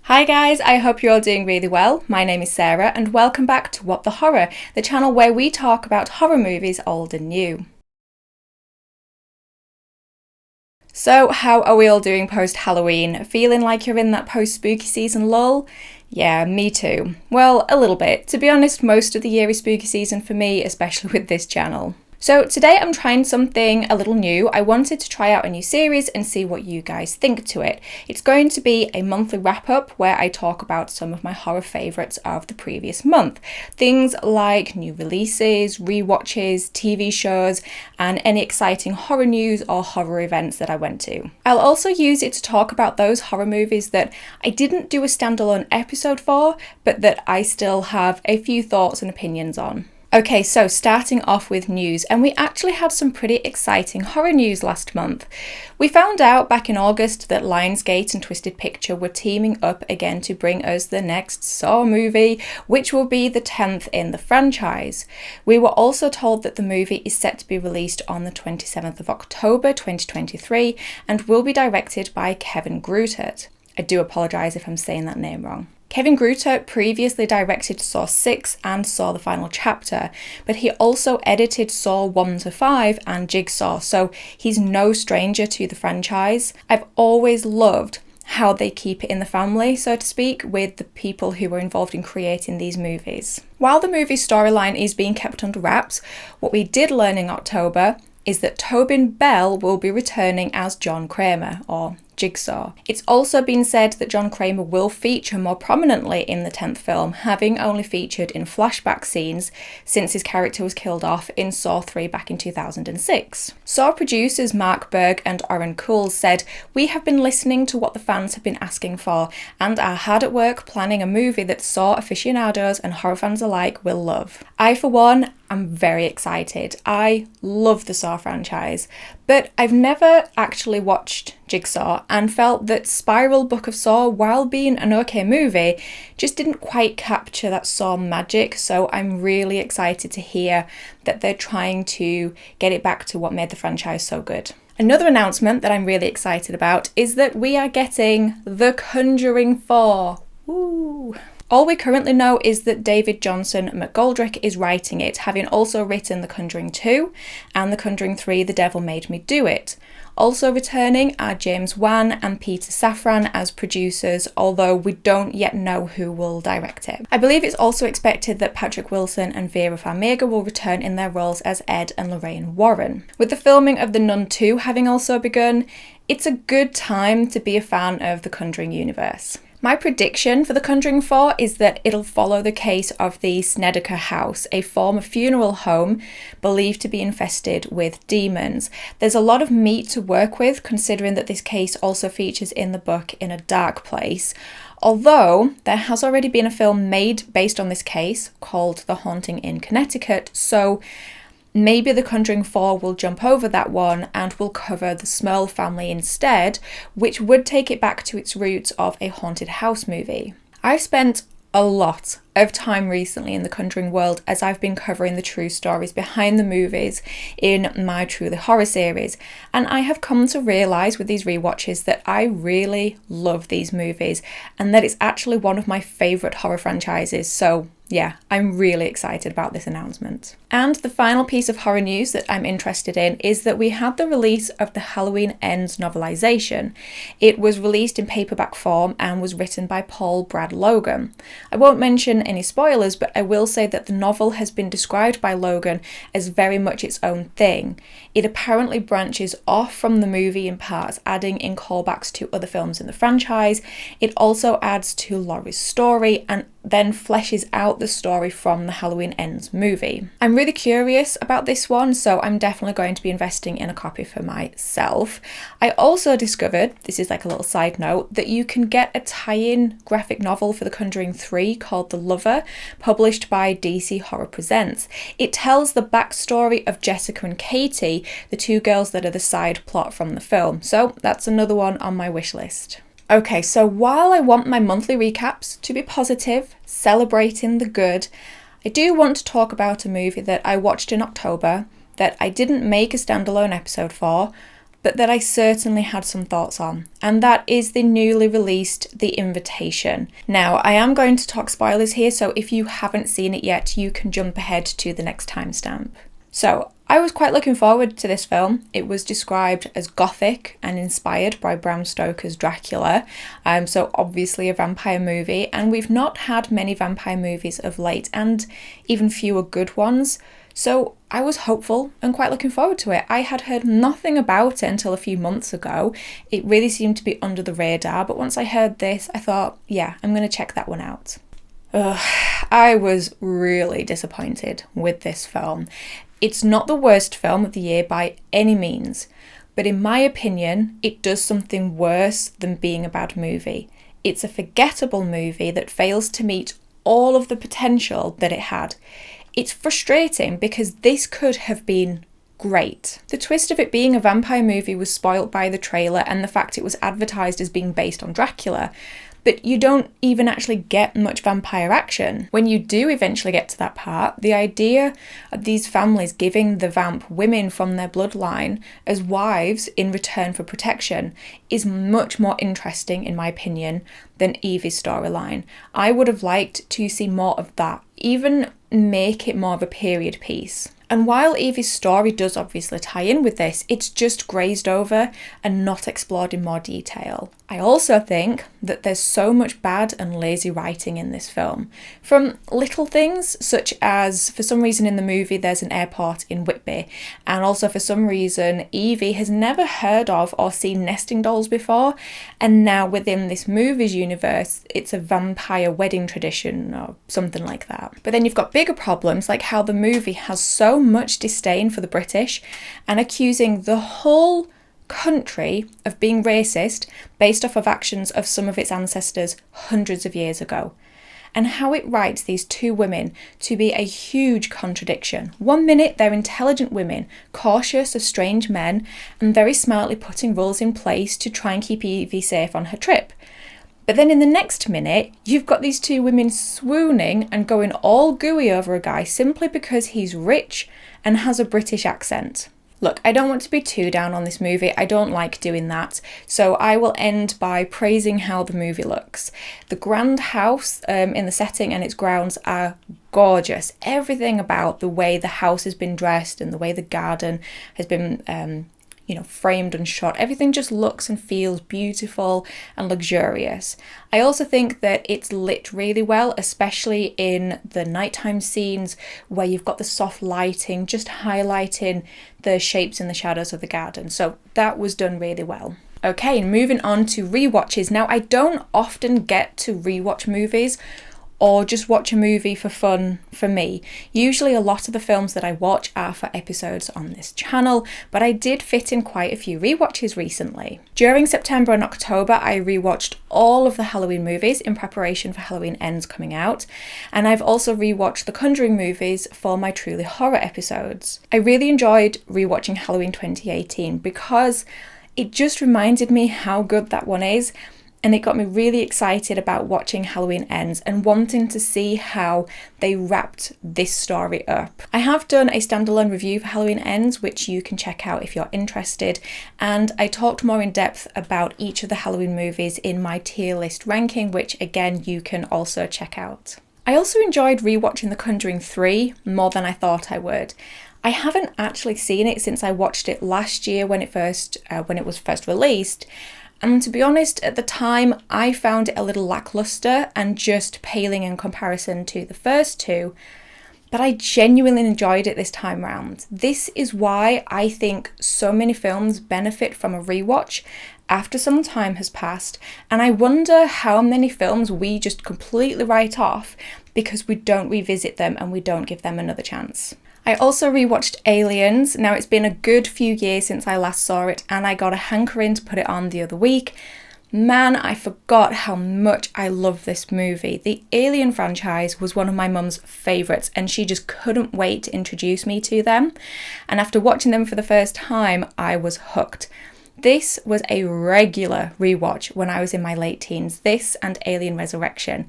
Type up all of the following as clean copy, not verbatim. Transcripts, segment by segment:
Hi guys, I hope you're all doing really well. My name is Sarah and welcome back to What the Horror, the channel where we talk about horror movies old and new. So how are we all doing post-Halloween? Feeling like you're in that post-spooky season lull? Yeah, me too. Well, a little bit. To be honest, most of the year is spooky season for me, especially with this channel. So today I'm trying something a little new. I wanted to try out a new series and see what you guys think to it. It's going to be a monthly wrap-up where I talk about some of my horror favourites of the previous month. Things like new releases, rewatches, TV shows, and any exciting horror news or horror events that I went to. I'll also use it to talk about those horror movies that I didn't do a standalone episode for, but that I still have a few thoughts and opinions on. Okay, so starting off with news, and we actually had some pretty exciting horror news last month. We found out back in August that Lionsgate and Twisted Picture were teaming up again to bring us the next Saw movie, which will be the 10th in the franchise. We were also told that the movie is set to be released on the 27th of October 2023 and will be directed by Kevin Grutert. I do apologise if I'm saying that name wrong. Kevin Grutert previously directed Saw 6 and Saw the Final Chapter, but he also edited Saw 1 to 5 and Jigsaw, so he's no stranger to the franchise. I've always loved how they keep it in the family, so to speak, with the people who were involved in creating these movies. While the movie's storyline is being kept under wraps, what we did learn in October is that Tobin Bell will be returning as John Kramer, or Jigsaw. It's also been said that John Kramer will feature more prominently in the 10th film, having only featured in flashback scenes since his character was killed off in Saw 3 back in 2006. Saw producers Mark Berg and Oren Kuhl said, "We have been listening to what the fans have been asking for and are hard at work planning a movie that Saw aficionados and horror fans alike will love." I, for one, am very excited. I love the Saw franchise, but I've never actually watched Jigsaw and felt that Spiral Book of Saw, while being an okay movie, just didn't quite capture that Saw magic, so I'm really excited to hear that they're trying to get it back to what made the franchise so good. Another announcement that I'm really excited about is that we are getting The Conjuring 4. Woo! All we currently know is that David Johnson McGoldrick is writing it, having also written The Conjuring 2 and The Conjuring 3, The Devil Made Me Do It. Also returning are James Wan and Peter Safran as producers, although we don't yet know who will direct it. I believe it's also expected that Patrick Wilson and Vera Farmiga will return in their roles as Ed and Lorraine Warren. With the filming of The Nun 2 having also begun, it's a good time to be a fan of the Conjuring universe. My prediction for The Conjuring 4 is that it'll follow the case of the Snedeker House, a former funeral home believed to be infested with demons. There's a lot of meat to work with, considering that this case also features in the book In a Dark Place. Although there has already been a film made based on this case called The Haunting in Connecticut, so maybe The Conjuring 4 will jump over that one and will cover the Smurl family instead, which would take it back to its roots of a haunted house movie. I've spent a lot of time recently in the Conjuring world as I've been covering the true stories behind the movies in my Truly Horror series, and I have come to realise with these rewatches that I really love these movies and that it's actually one of my favourite horror franchises, so yeah, I'm really excited about this announcement. And the final piece of horror news that I'm interested in is that we had the release of the Halloween Ends novelisation. It was released in paperback form and was written by Paul Brad Logan. I won't mention any spoilers, but I will say that the novel has been described by Logan as very much its own thing. It apparently branches off from the movie in parts, adding in callbacks to other films in the franchise. It also adds to Laurie's story and then fleshes out the story from the Halloween Ends movie. I'm really curious about this one, so I'm definitely going to be investing in a copy for myself. I also discovered, this is like a little side note, that you can get a tie-in graphic novel for The Conjuring 3 called The Lover, published by DC Horror Presents. It tells the backstory of Jessica and Katie, the two girls that are the side plot from the film, so that's another one on my wish list. Okay, so while I want my monthly recaps to be positive, celebrating the good, I do want to talk about a movie that I watched in October that I didn't make a standalone episode for, but that I certainly had some thoughts on, and that is the newly released The Invitation. Now, I am going to talk spoilers here, so if you haven't seen it yet, you can jump ahead to the next timestamp. So, I was quite looking forward to this film. It was described as gothic and inspired by Bram Stoker's Dracula, so obviously a vampire movie, and we've not had many vampire movies of late, and even fewer good ones. So I was hopeful and quite looking forward to it. I had heard nothing about it until a few months ago. It really seemed to be under the radar, but once I heard this, I thought, yeah, I'm going to check that one out. I was really disappointed with this film. It's not the worst film of the year by any means, but in my opinion, it does something worse than being a bad movie. It's a forgettable movie that fails to meet all of the potential that it had. It's frustrating because this could have been great. The twist of it being a vampire movie was spoilt by the trailer and the fact it was advertised as being based on Dracula. But you don't even actually get much vampire action. When you do eventually get to that part, the idea of these families giving the vamp women from their bloodline as wives in return for protection is much more interesting, in my opinion, than Evie's storyline. I would have liked to see more of that, even make it more of a period piece. And while Evie's story does obviously tie in with this, it's just grazed over and not explored in more detail. I also think that there's so much bad and lazy writing in this film. From little things, such as for some reason in the movie there's an airport in Whitby, and also for some reason Evie has never heard of or seen nesting dolls before, and now within this movie's universe it's a vampire wedding tradition or something like that. But then you've got bigger problems like how the movie has so much disdain for the British and accusing the whole country of being racist based off of actions of some of its ancestors hundreds of years ago, and how it writes these two women to be a huge contradiction. One minute they're intelligent women, cautious of strange men, and very smartly putting rules in place to try and keep Evie safe on her trip. But then in the next minute, you've got these two women swooning and going all gooey over a guy simply because he's rich and has a British accent. Look, I don't want to be too down on this movie. I don't like doing that. So I will end by praising how the movie looks. The grand house in the setting and its grounds are gorgeous. Everything about the way the house has been dressed and the way the garden has been framed and shot. Everything just looks and feels beautiful and luxurious. I also think that it's lit really well, especially in the nighttime scenes where you've got the soft lighting, just highlighting the shapes and the shadows of the garden. So that was done really well. Okay, moving on to rewatches. Now, I don't often get to rewatch movies or just watch a movie for fun for me. Usually a lot of the films that I watch are for episodes on this channel, but I did fit in quite a few rewatches recently. During September and October, I rewatched all of the Halloween movies in preparation for Halloween Ends coming out, and I've also rewatched the Conjuring movies for my Truly Horror episodes. I really enjoyed rewatching Halloween 2018 because it just reminded me how good that one is. And it got me really excited about watching Halloween Ends and wanting to see how they wrapped this story up. I have done a standalone review for Halloween Ends, which you can check out if you're interested. And I talked more in depth about each of the Halloween movies in my tier list ranking, which again, you can also check out. I also enjoyed rewatching The Conjuring 3 more than I thought I would. I haven't actually seen it since I watched it last year when it was first released. And to be honest, at the time, I found it a little lackluster and just paling in comparison to the first two, but I genuinely enjoyed it this time round. This is why I think so many films benefit from a rewatch after some time has passed, and I wonder how many films we just completely write off because we don't revisit them and we don't give them another chance. I also rewatched Aliens. Now, it's been a good few years since I last saw it and I got a hankering to put it on the other week. Man, I forgot how much I love this movie. The Alien franchise was one of my mum's favourites and she just couldn't wait to introduce me to them. And after watching them for the first time, I was hooked. This was a regular rewatch when I was in my late teens. This and Alien Resurrection.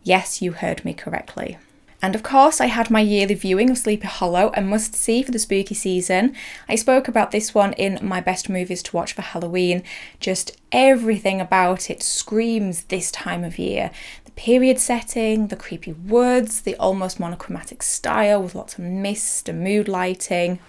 Yes, you heard me correctly. And of course, I had my yearly viewing of Sleepy Hollow, a must-see for the spooky season. I spoke about this one in my best movies to watch for Halloween. Just everything about it screams this time of year. The period setting, the creepy woods, the almost monochromatic style with lots of mist and mood lighting.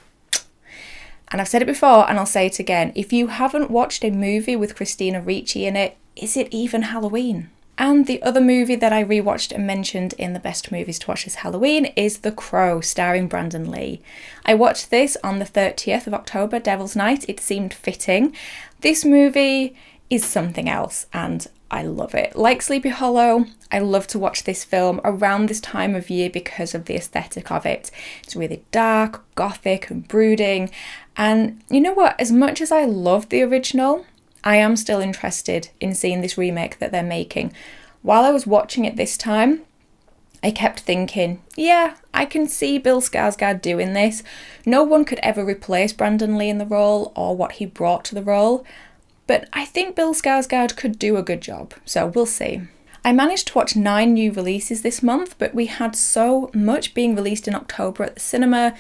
And I've said it before and I'll say it again, if you haven't watched a movie with Christina Ricci in it, is it even Halloween? And the other movie that I rewatched and mentioned in the best movies to watch this Halloween is The Crow, starring Brandon Lee. I watched this on the 30th of October, Devil's Night. It seemed fitting. This movie is something else and I love it. Like Sleepy Hollow, I love to watch this film around this time of year because of the aesthetic of it. It's really dark, gothic and brooding. And you know what? As much as I love the original, I am still interested in seeing this remake that they're making. While I was watching it this time, I kept thinking, yeah, I can see Bill Skarsgård doing this. No one could ever replace Brandon Lee in the role or what he brought to the role. But I think Bill Skarsgård could do a good job, so we'll see. I managed to watch 9 new releases this month, but we had so much being released in October at the cinema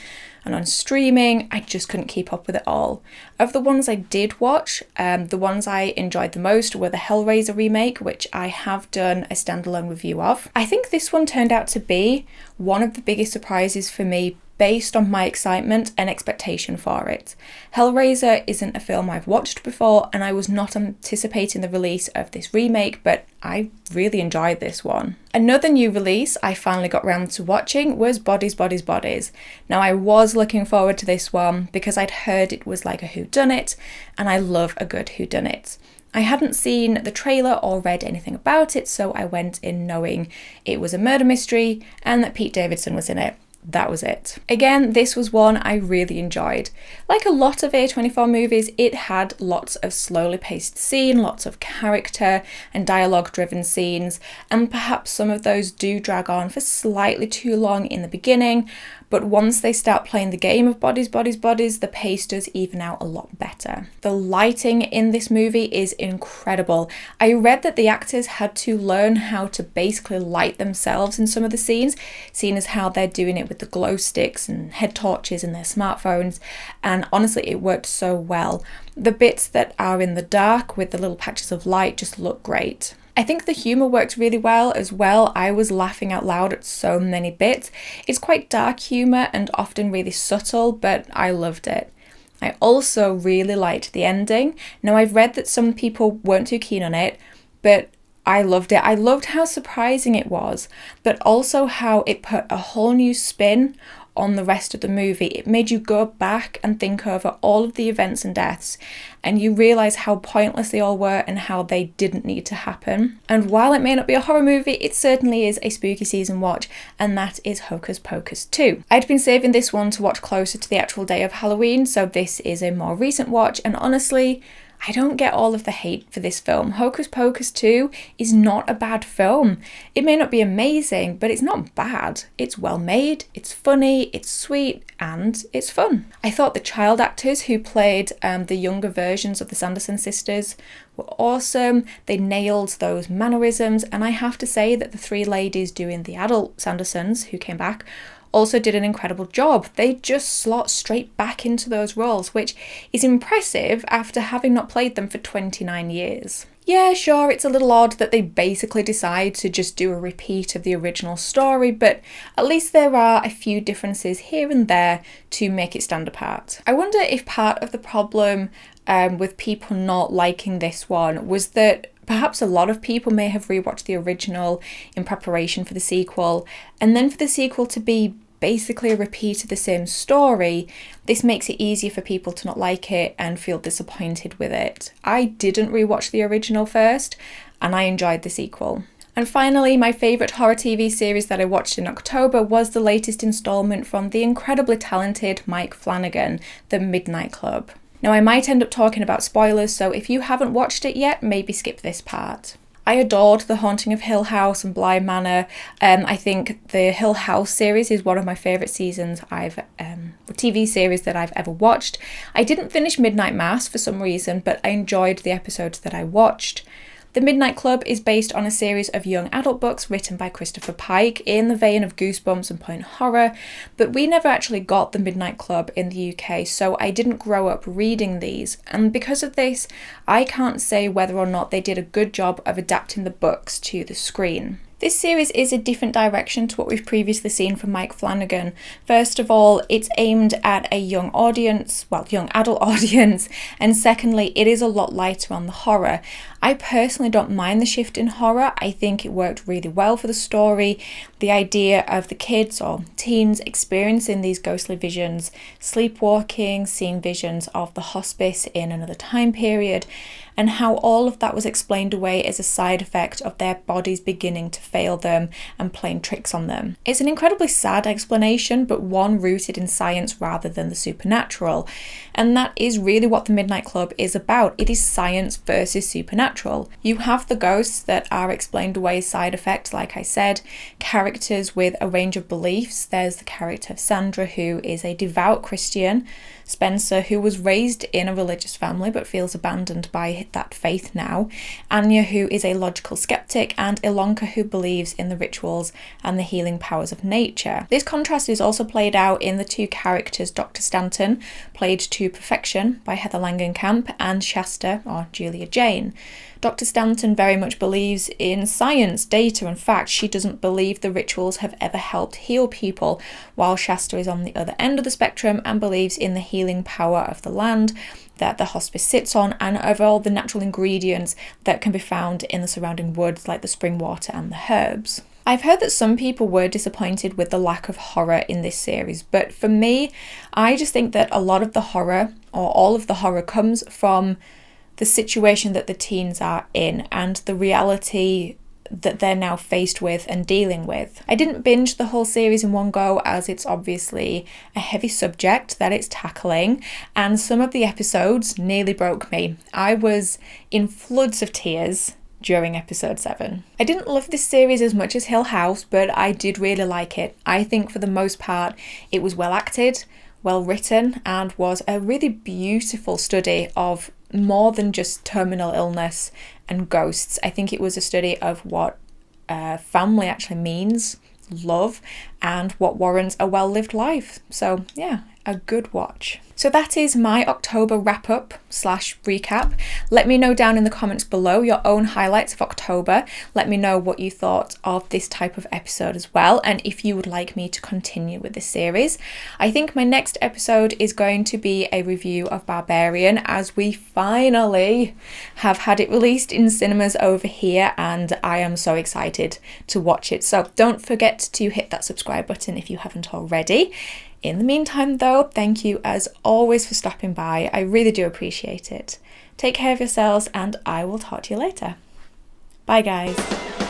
and on streaming, I just couldn't keep up with it all. Of the ones I did watch, the ones I enjoyed the most were the Hellraiser remake, which I have done a standalone review of. I think this one turned out to be one of the biggest surprises for me based on my excitement and expectation for it. Hellraiser isn't a film I've watched before and I was not anticipating the release of this remake, but I really enjoyed this one. Another new release I finally got round to watching was Bodies, Bodies, Bodies. Now I was looking forward to this one because I'd heard it was like a whodunit and I love a good whodunit. I hadn't seen the trailer or read anything about it, so I went in knowing it was a murder mystery and that Pete Davidson was in it. That was it. Again, this was one I really enjoyed. Like a lot of A24 movies, it had lots of slowly paced scene, lots of character and dialogue driven scenes, and perhaps some of those do drag on for slightly too long in the beginning, but once they start playing the game of bodies, bodies, bodies, the pace does even out a lot better. The lighting in this movie is incredible. I read that the actors had to learn how to basically light themselves in some of the scenes, seeing as how they're doing it with the glow sticks and head torches and their smartphones, and honestly it worked so well. The bits that are in the dark with the little patches of light just look great. I think the humour worked really well as well. I was laughing out loud at so many bits. It's quite dark humour and often really subtle, but I loved it. I also really liked the ending. Now I've read that some people weren't too keen on it, but I loved it. I loved how surprising it was, but also how it put a whole new spin on the rest of the movie. It made you go back and think over all of the events and deaths, and you realise how pointless they all were and how they didn't need to happen. And while it may not be a horror movie, it certainly is a spooky season watch, and that is Hocus Pocus 2. I'd been saving this one to watch closer to the actual day of Halloween, so this is a more recent watch, and honestly, I don't get all of the hate for this film. Hocus Pocus 2 is not a bad film. It may not be amazing, but it's not bad. It's well made, it's funny, it's sweet, and it's fun. I thought the child actors who played the younger versions of the Sanderson sisters were awesome. They nailed those mannerisms, and I have to say that the 3 ladies doing the adult Sandersons who came back also did an incredible job. They just slot straight back into those roles, which is impressive after having not played them for 29 years. Yeah, sure, it's a little odd that they basically decide to just do a repeat of the original story, but at least there are a few differences here and there to make it stand apart. I wonder if part of the problem with people not liking this one was that perhaps a lot of people may have rewatched the original in preparation for the sequel, and then for the sequel to be basically a repeat of the same story, this makes it easier for people to not like it and feel disappointed with it. I didn't rewatch the original first, and I enjoyed the sequel. And finally, my favourite horror TV series that I watched in October was the latest instalment from the incredibly talented Mike Flanagan, The Midnight Club. Now I might end up talking about spoilers, so if you haven't watched it yet, maybe skip this part. I adored The Haunting of Hill House and Bly Manor. I think the Hill House series is one of my favourite seasons TV series that I've ever watched. I didn't finish Midnight Mass for some reason, but I enjoyed the episodes that I watched. The Midnight Club is based on a series of young adult books written by Christopher Pike in the vein of Goosebumps and Point Horror, but we never actually got the Midnight Club in the UK, so I didn't grow up reading these, and because of this, I can't say whether or not they did a good job of adapting the books to the screen. This series is a different direction to what we've previously seen from Mike Flanagan. First of all, it's aimed at a young audience, well, young adult audience, and secondly, it is a lot lighter on the horror. I personally don't mind the shift in horror. I think it worked really well for the story. The idea of the kids or teens experiencing these ghostly visions, sleepwalking, seeing visions of the hospice in another time period, and how all of that was explained away as a side effect of their bodies beginning to fail them and playing tricks on them. It's an incredibly sad explanation, but one rooted in science rather than the supernatural. And that is really what the Midnight Club is about. It is science versus supernatural. You have the ghosts that are explained away as side effects, like I said, characters with a range of beliefs. There's the character of Sandra, who is a devout Christian, Spencer, who was raised in a religious family but feels abandoned by that faith now, Anya, who is a logical skeptic, and Ilonka, who believes in the rituals and the healing powers of nature. This contrast is also played out in the two characters, Dr. Stanton, played to perfection by Heather Langenkamp, and Shasta, or Julia Jane. Dr. Stanton very much believes in science, data, and fact. She doesn't believe the rituals have ever helped heal people, while Shasta is on the other end of the spectrum and believes in the healing power of the land that the hospice sits on and of all the natural ingredients that can be found in the surrounding woods, like the spring water and the herbs. I've heard that some people were disappointed with the lack of horror in this series, but for me, I just think that a lot of the horror, or all of the horror, comes from the situation that the teens are in and the reality that they're now faced with and dealing with. I didn't binge the whole series in one go, as it's obviously a heavy subject that it's tackling, and some of the episodes nearly broke me. I was in floods of tears during episode 7. I didn't love this series as much as Hill House, but I did really like it. I think for the most part it was well acted, well written, and was a really beautiful study of more than just terminal illness and ghosts. I think it was a study of what family actually means, love, and what warrants a well-lived life. So yeah, a good watch. So that is my October wrap-up / recap. Let me know down in the comments below your own highlights of October. Let me know what you thought of this type of episode as well, and if you would like me to continue with this series. I think my next episode is going to be a review of Barbarian, as we finally have had it released in cinemas over here, and I am so excited to watch it. So don't forget to hit that subscribe button if you haven't already. In the meantime though, thank you as always for stopping by. I really do appreciate it. Take care of yourselves, and I will talk to you later. Bye guys.